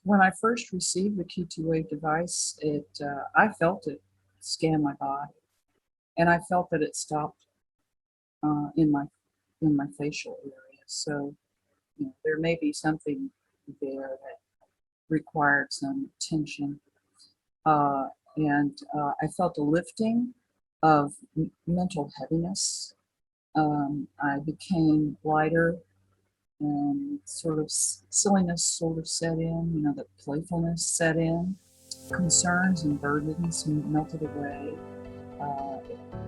when I first received the QT-Wave device, I felt it scan my body, and I felt that it stopped in my facial area. So there may be something there that required some attention, and I felt a lifting of mental heaviness. I became lighter, and sort of silliness sort of set in, that playfulness set in. Concerns and burdens melted away.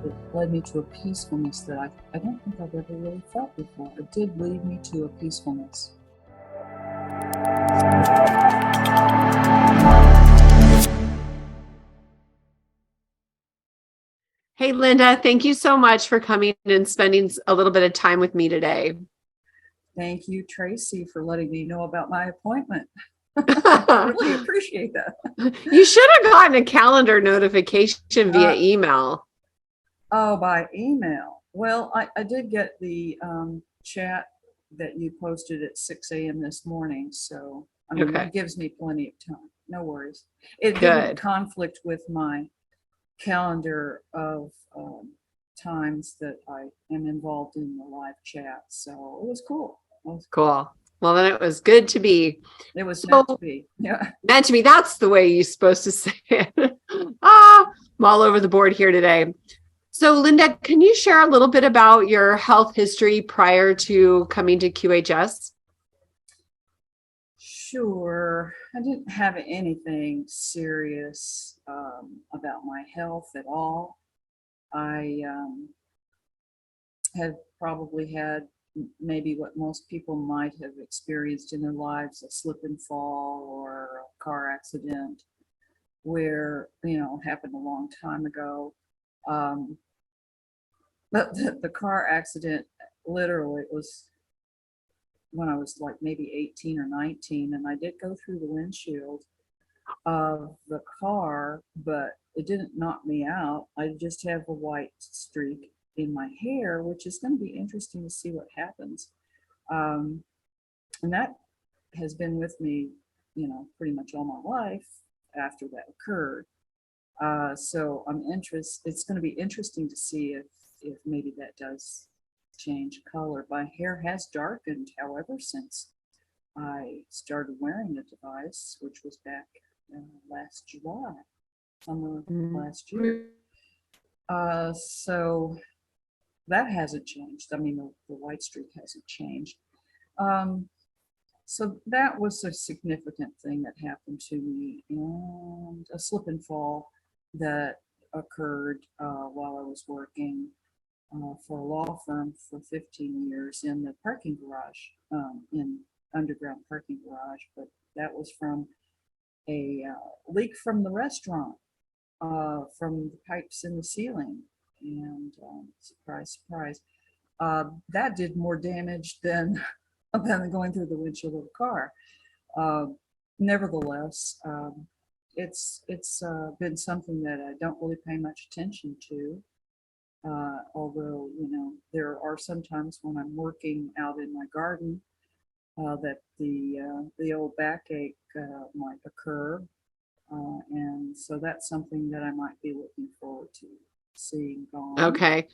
It led me to a peacefulness that I don't think I've ever really felt before. It did lead me to a peacefulness. Hey, Linda, thank you so much for coming and spending a little bit of time with me today. Thank you, Tracy, for letting me know about my appointment. I really appreciate that. You should have gotten a calendar notification via email. Oh, by email. Well, I did get the chat that you posted at 6 a.m. this morning. So, that gives me plenty of time. No worries. It didn't conflict with my calendar of times that I am involved in the live chat. So it was cool. Cool. Well, then it was good to be. It was meant to be. Yeah. Meant to be. That's the way you're supposed to say it. I'm all over the board here today. So, Linda, can you share a little bit about your health history prior to coming to QHS? Sure. I didn't have anything serious about my health at all. I had probably had maybe what most people might have experienced in their lives, a slip and fall or a car accident where, happened a long time ago. But the car accident literally was when I was like maybe 18 or 19, and I did go through the windshield of the car, but it didn't knock me out. I just have a white streak in my hair, which is going to be interesting to see what happens. And that has been with me, pretty much all my life after that occurred. So it's going to be interesting to see if maybe that does change color. My hair has darkened, however, since I started wearing the device, which was back last July, summer last year. So that hasn't changed. I mean, the white streak hasn't changed. So that was a significant thing that happened to me, and a slip and fall that occurred while I was working for a law firm for 15 years in the parking garage, in underground parking garage. But that was from a leak from the restaurant, from the pipes in the ceiling. And surprise, surprise, that did more damage than going through the windshield of a car. Nevertheless, it's been something that I don't really pay much attention to. Although, there are some times when I'm working out in my garden that the old backache might occur. And so that's something that I might be looking forward to seeing gone. Okay.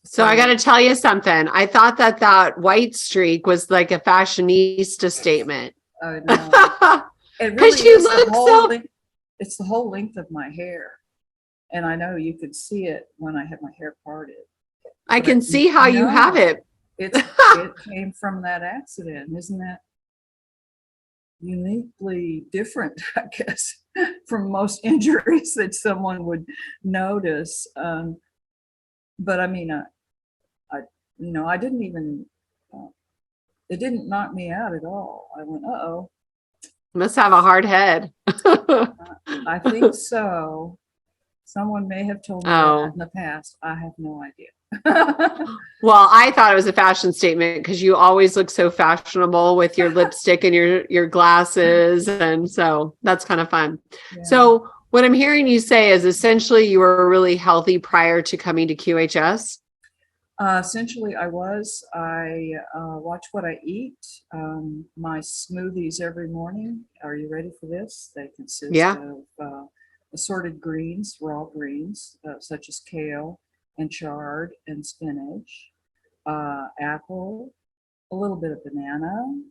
So I got to tell you something. I thought that white streak was like a fashionista statement. Oh, no. It really you is look it's the whole length of my hair. And I know you could see it when I had my hair parted. I can see how you have it. It came from that accident. Isn't that uniquely different, I guess, from most injuries that someone would notice? But I mean, I didn't even, it didn't knock me out at all. I went, uh-oh. Must have a hard head. I think so. Someone may have told me that in the past. I have no idea. Well, I thought it was a fashion statement because you always look so fashionable with your lipstick and your glasses. And so that's kind of fun. Yeah. So what I'm hearing you say is essentially you were really healthy prior to coming to QHS. Essentially, I watch what I eat. My smoothies every morning. Are you ready for this? They consist Yeah. of assorted greens, raw greens, such as kale and chard and spinach, apple, a little bit of banana,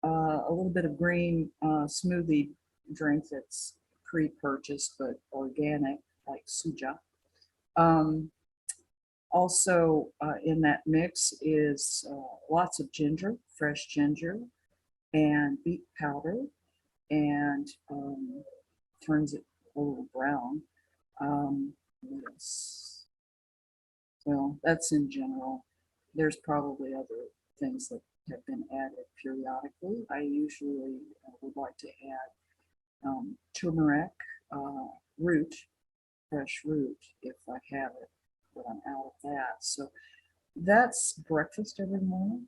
a little bit of green smoothie drink that's pre-purchased but organic, like suja. Um, Also, in that mix is lots of ginger, fresh ginger, and beet powder, and turns it a little brown. What else? Well, that's in general. There's probably other things that have been added periodically. I usually would like to add turmeric root, fresh root, if I have it, but I'm out of that. So that's breakfast every morning.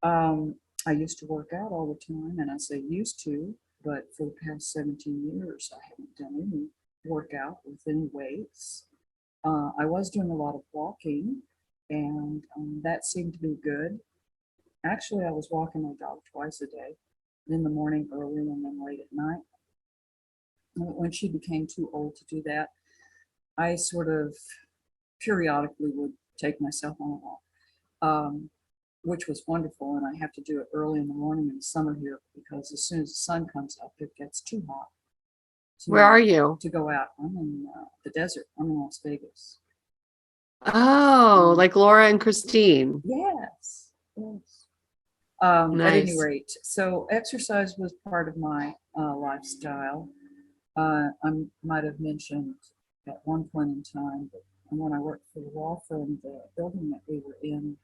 I used to work out all the time, and I say used to, but for the past 17 years, I haven't done any workout with any weights. I was doing a lot of walking, and that seemed to be good. Actually, I was walking my dog twice a day, in the morning early and then late at night. When she became too old to do that, I sort of periodically would take myself on a walk. Which was wonderful. And I have to do it early in the morning in the summer here because as soon as the sun comes up, it gets too hot Where are you? to go out. I'm in the desert. I'm in Las Vegas. Oh, like Laura and Christine. Yes, yes. At any Nice. rate, so exercise was part of my lifestyle. I might have mentioned at one point in time that when I worked for the law firm, the building that we were in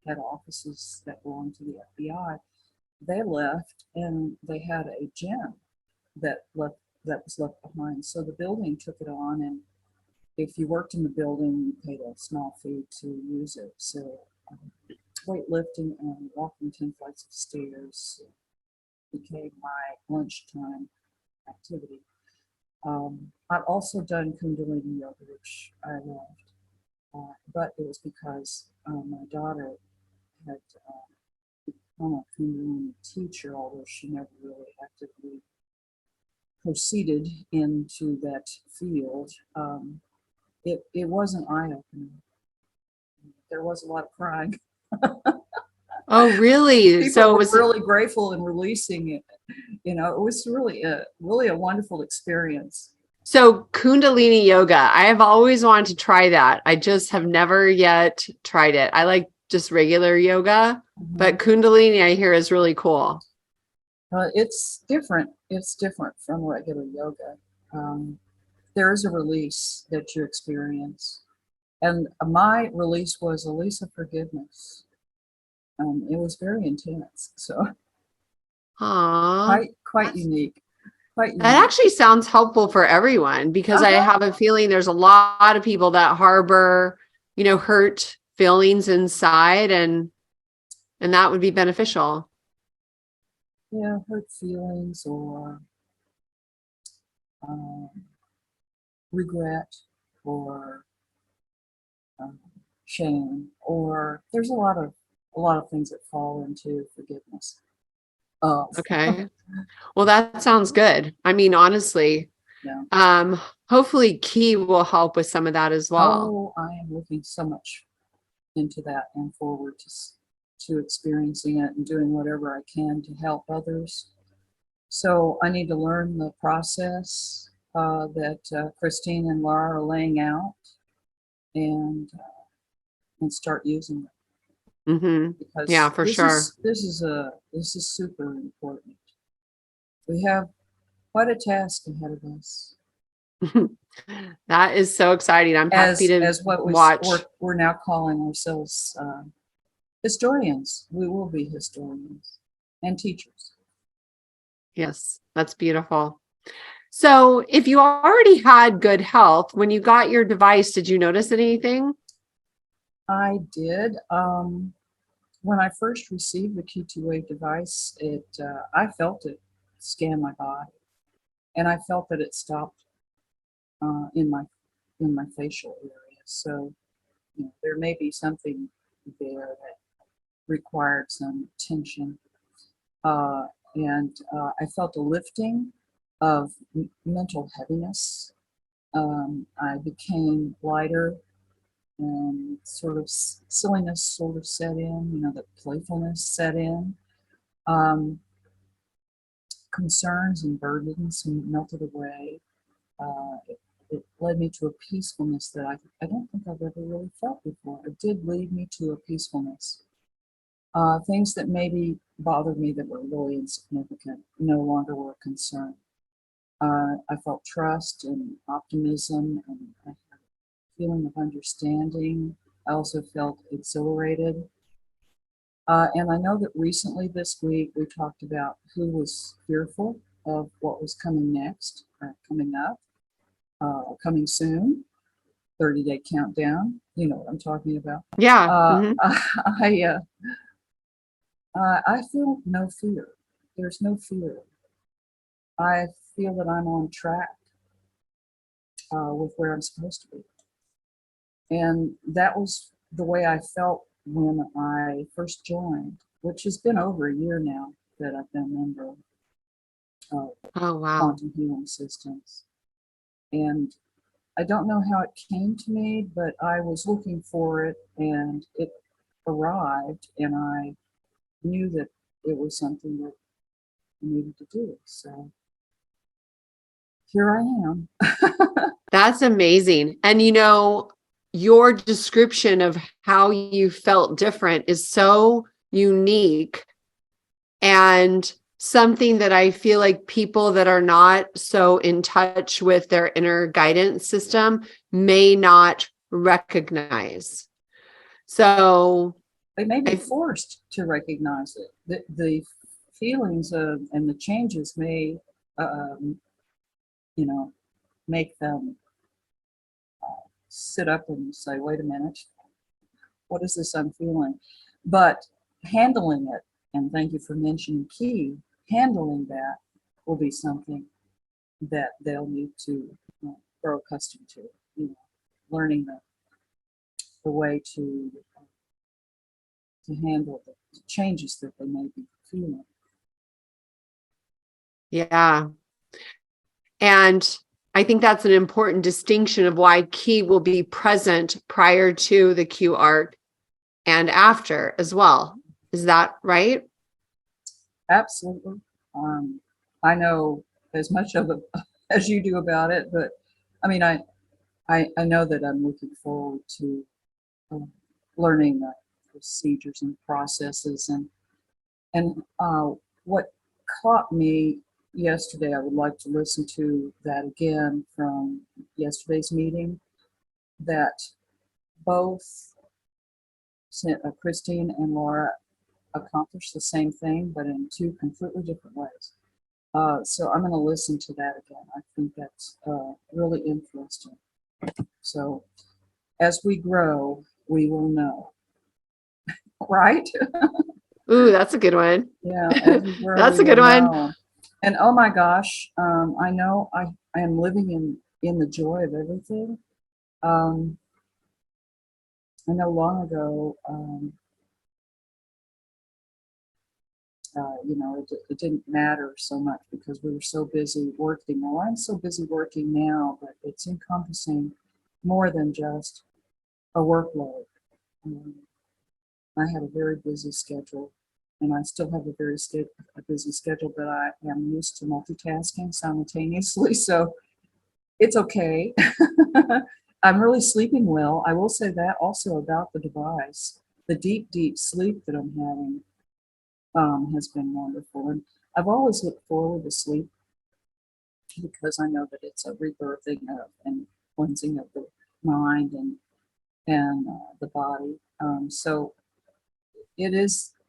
had offices that belonged to the FBI. They left and they had a gym that was left behind. So the building took it on, and if you worked in the building, you paid a small fee to use it. So weightlifting and walking 10 flights of stairs became my lunchtime activity. I've also done Kundalini yoga, which I loved, but it was because my daughter had become a Kundalini teacher, although she never really actively proceeded into that field. It was an eye opener. There was a lot of crying. Oh, really? People So it were was, really grateful in releasing it. It was really a wonderful experience. so Kundalini yoga. I have always wanted to try that. I just have never yet tried it. I like just regular yoga, but Kundalini I hear is really cool. It's different. It's different from regular yoga. Um, there is a release that you experience, and my release was a release of forgiveness. It was very intense, so Aw. quite unique, quite That unique. actually sounds helpful for everyone because I Uh-huh. have a feeling there's a lot of people that harbor, hurt feelings inside and that would be beneficial. Yeah, hurt feelings or um, regret or um, shame, or there's a lot of things that fall into forgiveness. Uh, Okay. Well, that sounds good. I mean, honestly, yeah. um, hopefully Key will help with some of that as well. Oh, I am looking so much into that and forward to experiencing it and doing whatever I can to help others. So I need to learn the process that Christine and Laura are laying out and start using it Yeah, because for this sure. is this is a this is super important. We have quite a task ahead of us That is so exciting. I'm happy to as what watch. we're now calling ourselves historians. We will be historians and teachers. Yes, that's beautiful. So, if you already had good health, when you got your device, did you notice anything? I did. When I first received the QTWE device, I felt it scan my body, and I felt that it stopped uh, in my in my facial area. So there may be something there that required some attention. And I felt a lifting of mental heaviness. I became lighter, and sort of silliness sort of set in, that playfulness set in. Concerns and burdens melted away. It led me to a peacefulness that I don't think I've ever really felt before. It did lead me to a peacefulness. Things that maybe bothered me that were really insignificant no longer were a concern. I felt trust and optimism, and I had a feeling of understanding. I also felt exhilarated. And I know that recently this week we talked about who was fearful of what was coming next, coming up, coming soon, 30-day countdown. You know what I'm talking about. Yeah. I feel no fear. There's no fear. I feel that I'm on track with where I'm supposed to be. And that was the way I felt when I first joined, which has been over a year now that I've been a member of Oh, wow. Quantum Healing Systems. And I don't know how it came to me, but I was looking for it, and it arrived, and I knew that it was something that I needed to do. So here I am. That's amazing. And your description of how you felt different is so unique and something that I feel like people that are not so in touch with their inner guidance system may not recognize. So they may be forced to recognize it. The feelings and the changes may, make them sit up and say, wait a minute, what is this I'm feeling? But handling it, and thank you for mentioning key, handling that will be something that they'll need to grow accustomed to, learning the way to handle the changes that they may be feeling. Yeah. And I think that's an important distinction of why key will be present prior to the Q arc and after as well. Is that right? Absolutely. I know as much of it as you do about it, but I mean, I know that I'm looking forward to learning the procedures and processes, and what caught me yesterday, I would like to listen to that again from yesterday's meeting, that both Christine and Laura accomplished the same thing, but in two completely different ways. So I'm going to listen to that again. I think that's really interesting. So as we grow, we will know. Right? Ooh, that's a good one. Yeah, as we grow, that's we a good will one. know. And oh my gosh, I know I am living in the joy of everything. I know long ago, it didn't matter so much because we were so busy working. Well, I'm so busy working now, but it's encompassing more than just a workload. I had a very busy schedule, and I still have a busy schedule, but I am used to multitasking simultaneously, so it's okay. I'm really sleeping well. I will say that also about the device. The deep, deep sleep that I'm having has been wonderful. And I've always looked forward to sleep because I know that it's a rebirthing and cleansing of the mind and the body. So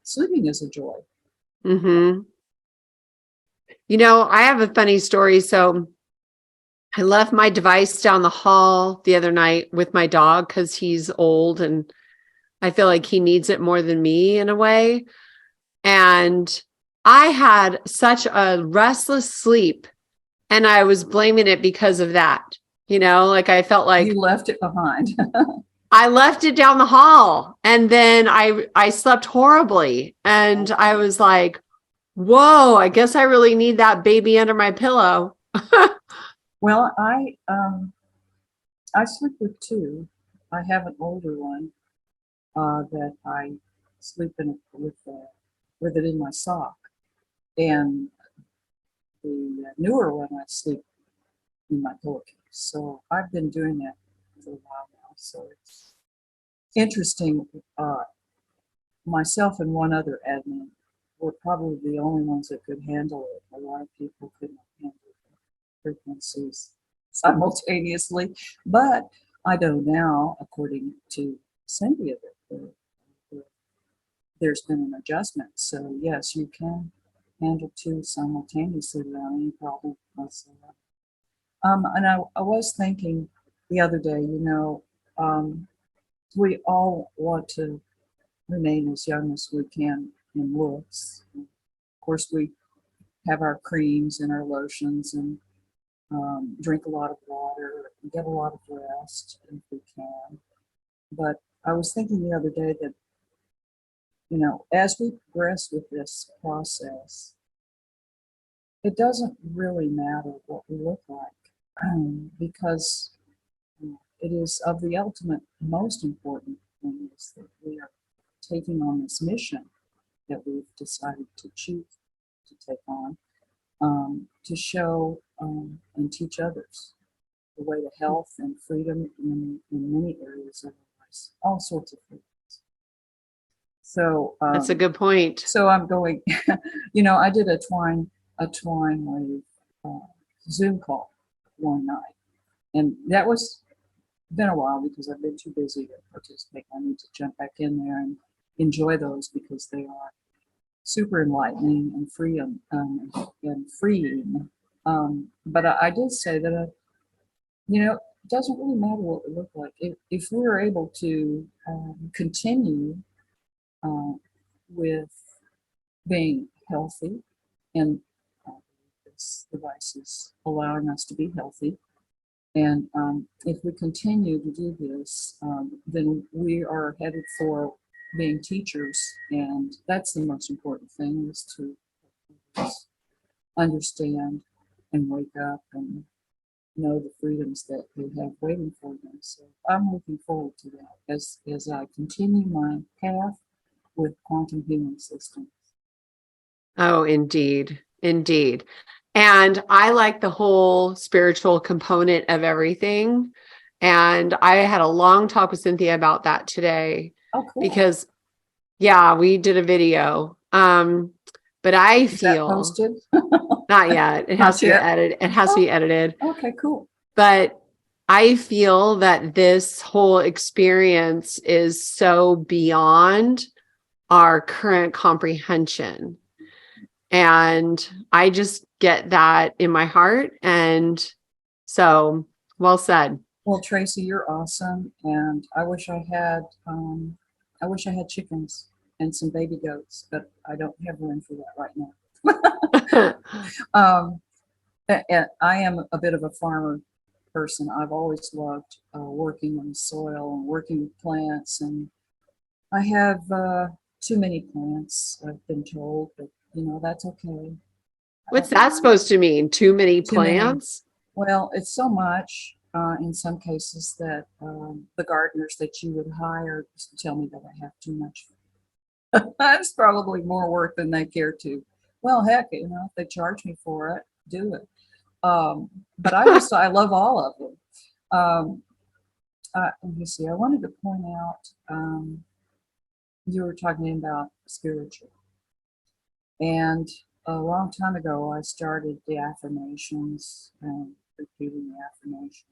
sleeping is a joy. Mm-hmm. I have a funny story. So I left my device down the hall the other night with my dog because he's old and I feel like he needs it more than me in a way. And I had such a restless sleep and I was blaming it because of that. Like I felt like you left it behind. I left it down the hall, and then I slept horribly, and I was like, whoa, I guess I really need that baby under my pillow. Well, I sleep with two. I have an older one that I sleep in with it in my sock, and the newer one I sleep in my pillowcase. So I've been doing that for a while now. So it's interesting. Myself and one other admin were probably the only ones that could handle it. A lot of people couldn't handle the frequencies simultaneously, but I know now, according to Cynthia, that there's been an adjustment. So yes, you can handle two simultaneously without any problem whatsoever. And I was thinking the other day, we all want to remain as young as we can in looks. Of course, we have our creams and our lotions and drink a lot of water and get a lot of rest if we can. But I was thinking the other day that, as we progress with this process, it doesn't really matter what we look like because it is of the ultimate most important thing is that we are taking on this mission that we've decided to choose to take on to show and teach others the way to health and freedom in many areas of our lives, all sorts of things. So That's a good point. So I'm going, I did a Twine Wave Zoom call one night, and that was been a while because I've been too busy to participate. I need to jump back in there and enjoy those because they are super enlightening and free and freeing. But I did say that, it doesn't really matter what we look like. If we're able to continue uh, with being healthy, and this device is allowing us to be healthy, and if we continue to do this, then we are headed for being teachers, and that's the most important thing is to understand and wake up and know the freedoms that they have waiting for them. So I'm looking forward to that as I continue my path with quantum healing systems. Oh, indeed. Indeed. And I like the whole spiritual component of everything. And I had a long talk with Cynthia about that today. Oh, cool. Because, yeah, we did a video. But I Is that feel posted? not yet. It has to be edited. It has to be edited. Okay, cool. But I feel that this whole experience is so beyond our current comprehension. And I just get that in my heart. And so, well said. Well, Tracy, you're awesome, and I wish I had chickens and some baby goats, but I don't have room for that right now. And I am a bit of a farmer person. I've always loved working in the soil and working with plants, and I have too many plants, I've been told, but that's okay. What's that supposed to mean? Too many plants? Well, it's so much in some cases that the gardeners that you would hire tell me that I have too much. That's probably more work than they care to. Well, heck, if they charge me for it, do it. But I love all of them. Let me see. I wanted to point out you were talking about spiritual, and a long time ago I started the affirmations and repeating the affirmations.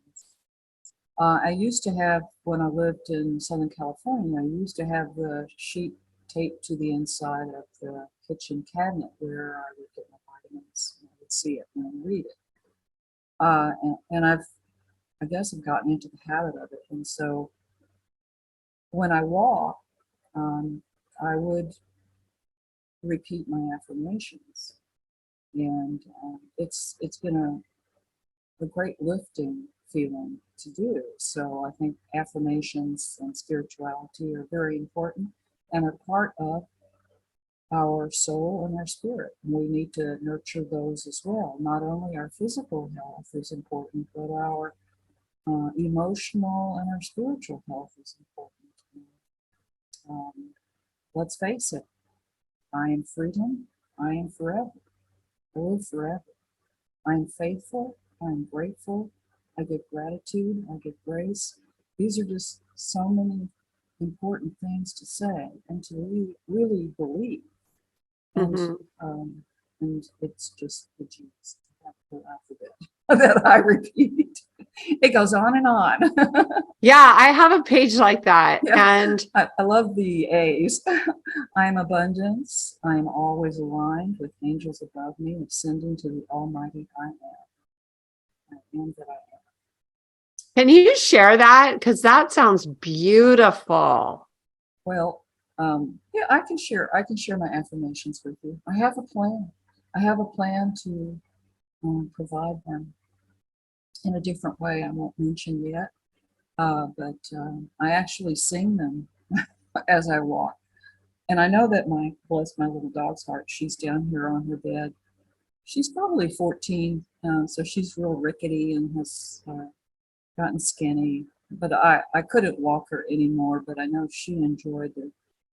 I used to have, when I lived in Southern California, I used to have the sheet taped to the inside of the kitchen cabinet where I would get my vitamins and I would see it and read it. And I guess I've gotten into the habit of it. And so when I walk, I would repeat my affirmations. And it's been a great lifting feeling to do. So I think affirmations and spirituality are very important and are part of our soul and our spirit. We need to nurture those as well. Not only our physical health is important, but our emotional and our spiritual health is important. Um, let's face it, I am freedom, I am forever, I live forever. I am faithful, I am grateful, I give gratitude, I give grace. These are just so many important things to say and to really believe. And, Mhm. and it's just the G's, the alphabet that I repeat. It goes on and on. Yeah, I have a page like that. Yeah. And I love the A's. I am abundance. I am always aligned with angels above me, ascending to the Almighty I am. I am that I am. can you share that? Because that sounds beautiful. Well, yeah, I can share. I can share my affirmations with you. I have a plan. I have a plan to provide them in a different way. I won't mention yet, but I actually sing them as I walk. And I know that bless my little dog's heart, she's down here on her bed. She's probably 14, so she's real rickety and has gotten skinny. But I couldn't walk her anymore, but I know she enjoyed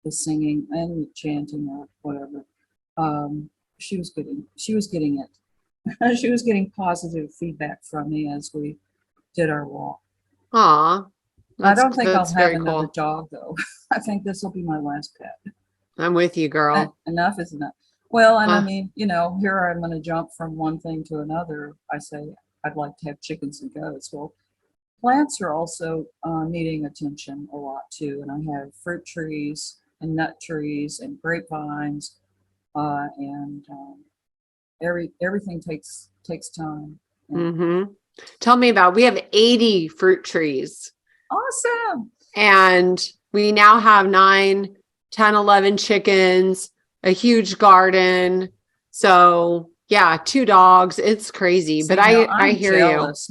the singing and the chanting or whatever. She was getting it. She was getting positive feedback from me as we did our walk. Aw, I don't think I'll that's have very another cool. dog though. I think this will be my last pet. I'm with you, girl. Enough is enough. Well, and I Uh, mean, here I'm going to jump from one thing to another. I say I'd like to have chickens and goats. Well, plants are also needing attention a lot too. And I have fruit trees and nut trees and grapevines, and everything takes time. And mhm. Tell me about, we have 80 fruit trees awesome. and we now have 9, 10, 11 chickens, a huge garden. So yeah, 2 dogs. It's crazy, but See, now I I'm hear you. jealous.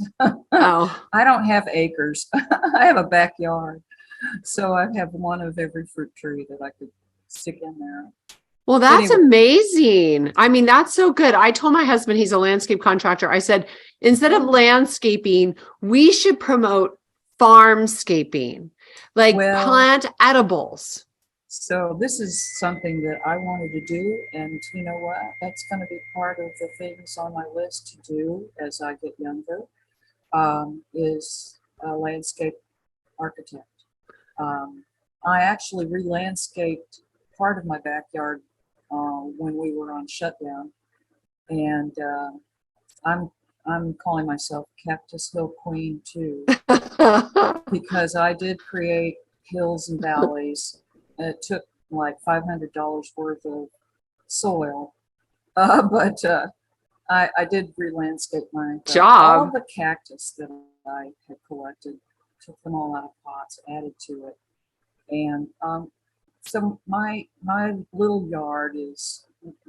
Oh, I don't have acres. I have a backyard. So I have one of every fruit tree that I could stick in there. well, that's Anyway, amazing. I mean, that's so good. I told my husband, he's a landscape contractor. I said, instead of landscaping, we should promote farmscaping, like well, plant edibles. so this is something that I wanted to do, and you know what? That's going to be part of the things on my list to do as I get younger. Is a landscape architect. Um, I actually re-landscaped part of my backyard when we were on shutdown, and I'm I'm calling myself Cactus Hill Queen too, because I did create hills and valleys. And it took like $500 worth of soil, but I did re-landscape my all Job. the cactus that I had collected, took them all out of pots, added to it, and so my little yard is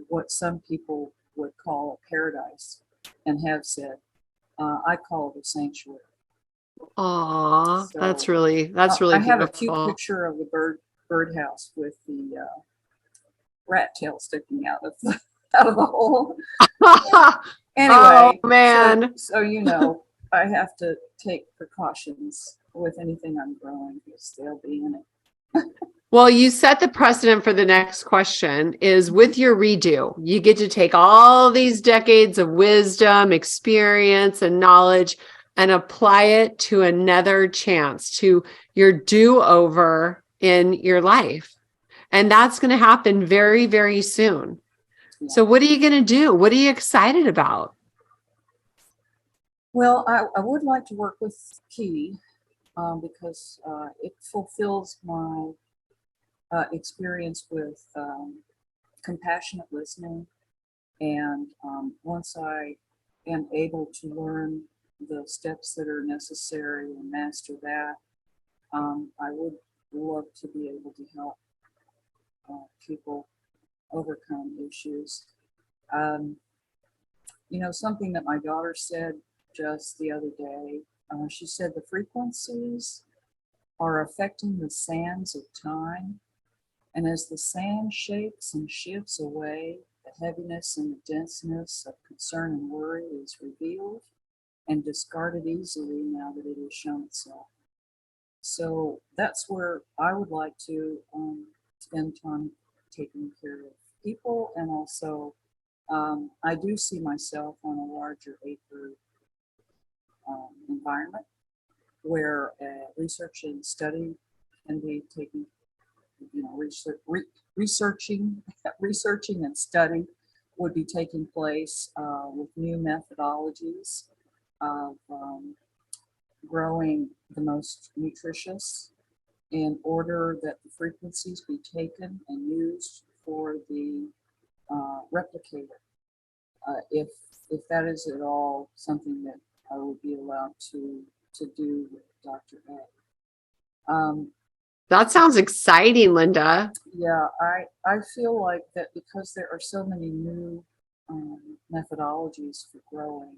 what some people would call a paradise, and have said. I call it a sanctuary. Aw, So that's really I have a cute beautiful. picture of the birdhouse with the rat tail sticking out of the out of the hole. Oh Anyway, man. so I have to take precautions with anything I'm growing because they'll be in it. Well, you set the precedent for the next question is with your redo, you get to take all these decades of wisdom, experience, and knowledge and apply it to another chance, to your do-over in your life. And that's going to happen very, very soon. Yeah. So what are you going to do? What are you excited about? Well, I would like to work with Key because it fulfills my experience with compassionate listening. And once I am able to learn the steps that are necessary and master that, I would love to be able to help people overcome issues. Um, Something that my daughter said just the other day, she said the frequencies are affecting the sands of time. And as the sand shakes and shifts away, the heaviness and the denseness of concern and worry is revealed and discarded easily now that it has shown itself. So that's where I would like to spend time taking care of people. And also, I do see myself on a larger acre environment where research and study can be taken, researching and study would be taking place with new methodologies of growing the most nutritious in order that the frequencies be taken and used for the replicator. If that is at all something that I would be allowed to do with Dr. A. That sounds exciting, Linda. Yeah, I feel like that because there are so many new methodologies for growing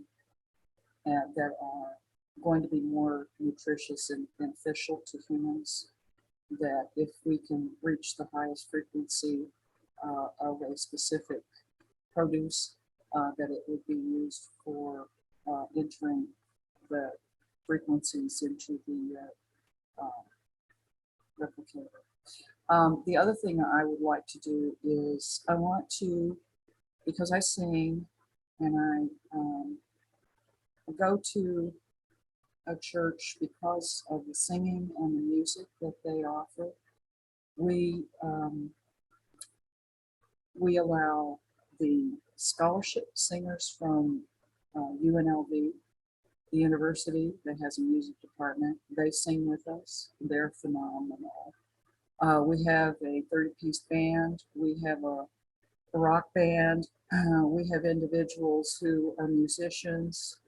that are going to be more nutritious and beneficial to humans, that if we can reach the highest frequency of a specific produce, that it would be used for entering the frequencies into the replicator. The other thing I would like to do is I want to, because I sing and I go to a church because of the singing and the music that they offer. We allow the scholarship singers from UNLV, the university that has a music department. They sing with us. They're phenomenal. We have a 30-piece band. We have a rock band. We have individuals who are musicians.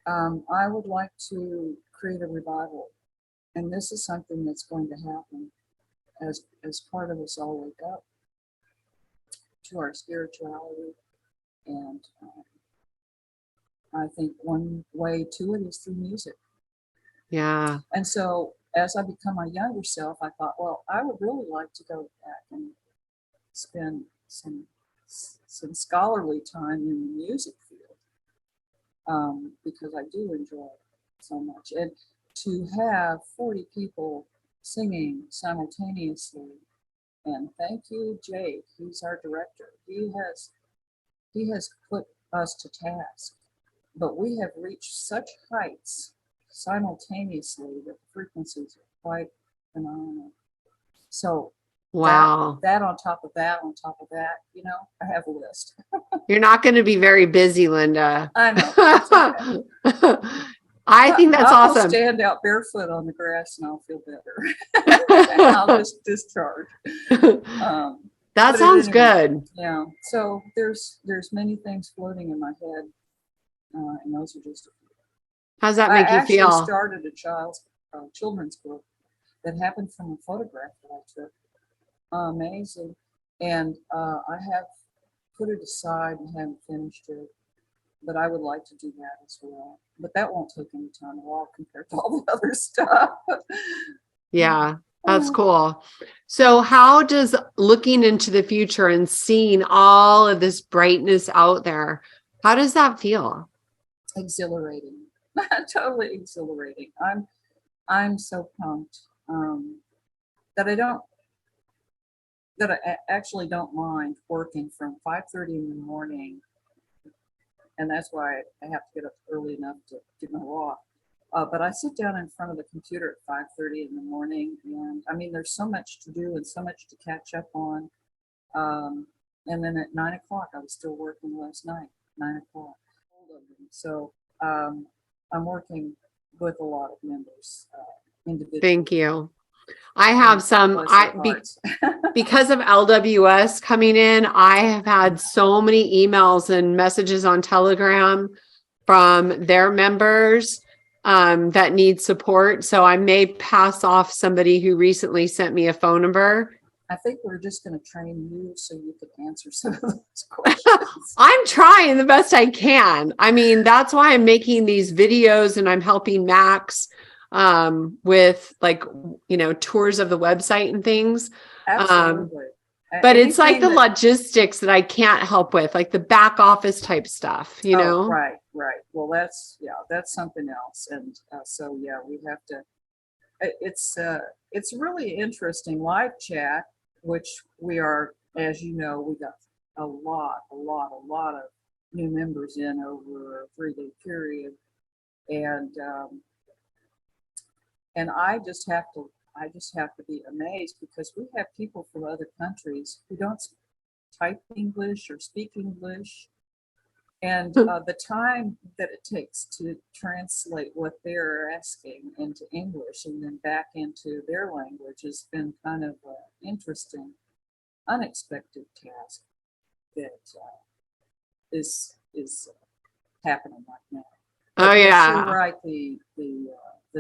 I would like to create a revival. And this is something that's going to happen as part of us all wake up to our spirituality. And I think one way to it is through music. Yeah. And so as I become my younger self, I thought, well, I would really like to go back and spend some scholarly time in the music field, because I do enjoy it so much. And to have 40 people singing simultaneously, and thank you, Jake, he's our director. He has put us to task, but we have reached such heights simultaneously that the frequencies are quite phenomenal. So wow, that on top of that, I have a list. You're not going to be very busy, Linda. I know. Okay. I think that's I'll awesome. Stand out barefoot on the grass and I'll feel better. And I'll just discharge. That sounds good. Yeah. So there's many things floating in my head, and those are just a few. How's that make you feel? I actually started a children's book that happened from a photograph that I took. Amazing. And I have put it aside and haven't finished it, but I would like to do that as well. But that won't take any time at all compared to all the other stuff. Yeah, that's cool. So how does looking into the future and seeing all of this brightness out there, how does that feel? Exhilarating. Totally exhilarating. I'm so pumped that I actually don't mind working from 5:30 in the morning, and that's why I have to get up early enough to get my walk. But I sit down in front of the computer at 5:30 in the morning, and I mean, there's so much to do and so much to catch up on. And then at 9 o'clock, I was still working last night. 9 o'clock. So I'm working with a lot of members individually. Thank you. I have some, because of LWS coming in, I have had so many emails and messages on Telegram from their members that need support. So I may pass off somebody who recently sent me a phone number I think we're just going to train you so you can answer some of those questions. I'm trying the best I can. I mean, that's why I'm making these videos and I'm helping Max with like, tours of the website and things. Absolutely. But it's like Anything the that- logistics that I can't help with, like the back office type stuff, you know? Right. Well, that's something else. And so, yeah, we have to, it's really interesting live chat, which we are, as you know, we got a lot of new members in over a 3-day period. And I just have to be amazed because we have people from other countries who don't type English or speak English. And the time that it takes to translate what they're asking into English and then back into their language has been kind of an interesting, unexpected task that is happening right now. Oh, But yeah. you're right. The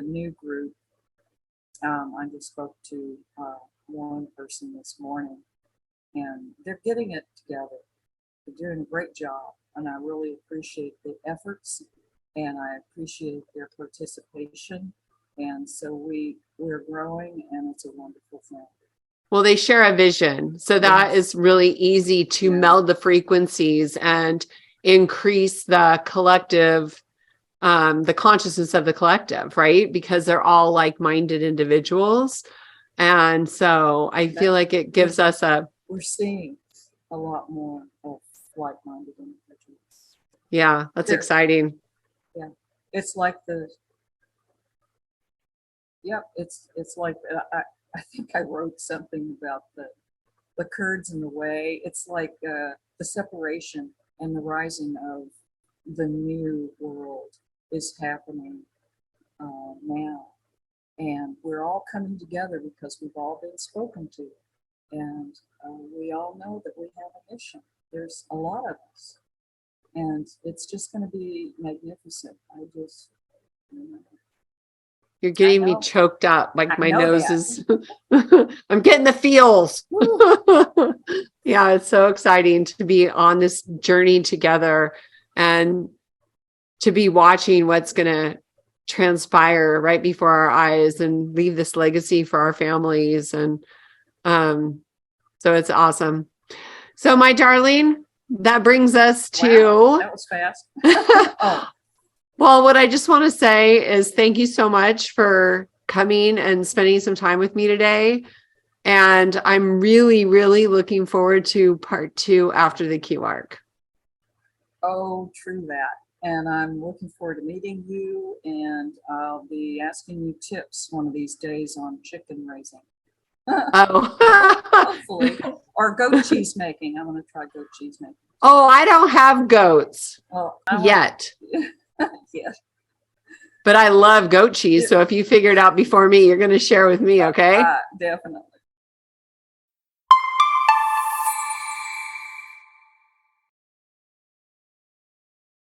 new group. I just spoke to one person this morning, and they're getting it together. They're doing a great job, and I really appreciate the efforts, and I appreciate their participation. And so we're growing, and it's a wonderful thing. Well, they share a vision. So that Yes. is really easy to Yeah. meld the frequencies and increase the collective, the consciousness of the collective, right? Because they're all like-minded individuals. And so I feel like it gives us We're seeing a lot more of like-minded individuals. yeah, that's There. exciting. Yeah, it's like it's like I think I wrote something about the Kurds in the way. It's like the separation and the rising of the new world is happening now, and we're all coming together because we've all been spoken to, and we all know that we have a mission. There's a lot of us, and it's just going to be magnificent. You're getting me know. choked up. Like I my know nose that. is, I'm getting the feels. Yeah, it's so exciting to be on this journey together and to be watching what's going to transpire right before our eyes and leave this legacy for our families. And so it's awesome. So my darling, that brings us to Wow, that was fast. Oh. Well, what I just want to say is thank you so much for coming and spending some time with me today. And I'm really, really looking forward to part 2 after the Q arc. Oh, true that. And I'm looking forward to meeting you, and I'll be asking you tips one of these days on chicken raising. Oh, Hopefully. Or goat cheese making. I want to try goat cheese making. oh, I don't have goats Well, yet, yeah. but I love goat cheese. So if you figure it out before me, you're going to share with me. Okay. Definitely.